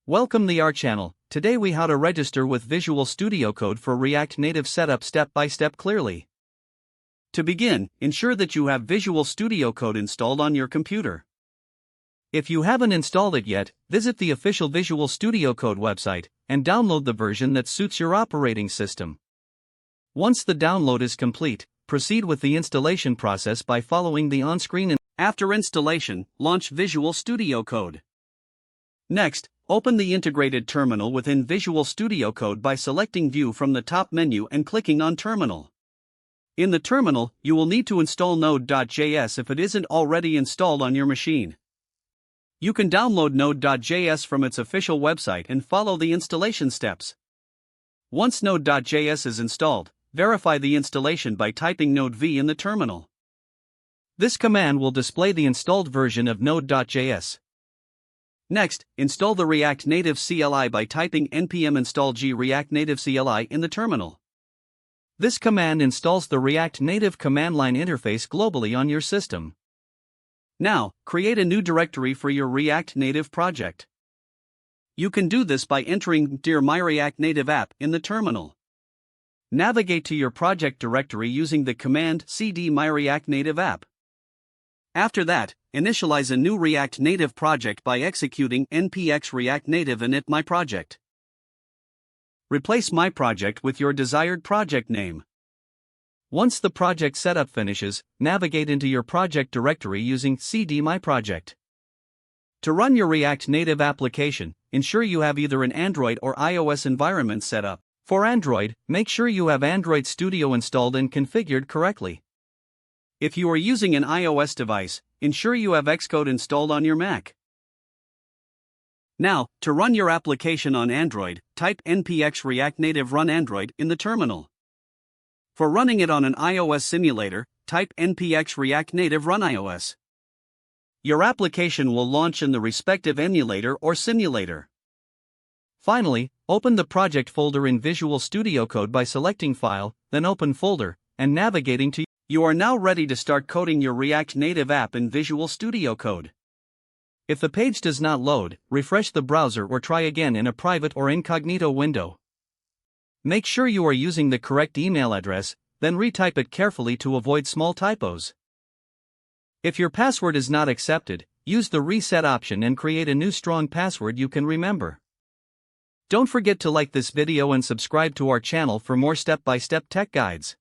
Welcome to our channel. Today we how to register with Visual Studio Code for React Native setup step by step clearly. To begin, ensure that you have Visual Studio Code installed on your computer. If you haven't installed it yet, visit the official Visual Studio Code website and download the version that suits your operating system. Once the download is complete, proceed with the installation process by following the on-screen. After installation, launch Visual Studio Code. Next, open the integrated terminal within Visual Studio Code by selecting View from the top menu and clicking on Terminal. In the terminal, you will need to install Node.js if it isn't already installed on your machine. You can download Node.js from its official website and follow the installation steps. Once Node.js is installed, verify the installation by typing node v in the terminal. This command will display the installed version of Node.js. Next, install the React Native CLI by typing npm install g React Native CLI in the terminal. This command installs the React Native command line interface globally on your system. Now, create a new directory for your React Native project. You can do this by entering dir my React Native app in the terminal. Navigate to your project directory using the command cd my React Native app. After that, initialize a new React Native project by executing npx React Native init my project. Replace my project with your desired project name. Once the project setup finishes, navigate into your project directory using cd my project. To run your React Native application, ensure you have either an Android or iOS environment set up. For Android, make sure you have Android Studio installed and configured correctly. If you are using an iOS device, ensure you have Xcode installed on your Mac. Now, to run your application on Android, type npx React Native run Android in the terminal. For running it on an iOS simulator, type npx React Native run iOS. Your application will launch in the respective emulator or simulator. Finally, open the project folder in Visual Studio Code by selecting File, then Open Folder, and navigating to. You are now ready to start coding your React Native app in Visual Studio Code. If the page does not load, refresh the browser or try again in a private or incognito window. Make sure you are using the correct email address, then retype it carefully to avoid small typos. If your password is not accepted, use the reset option and create a new strong password you can remember. Don't forget to like this video and subscribe to our channel for more step-by-step tech guides.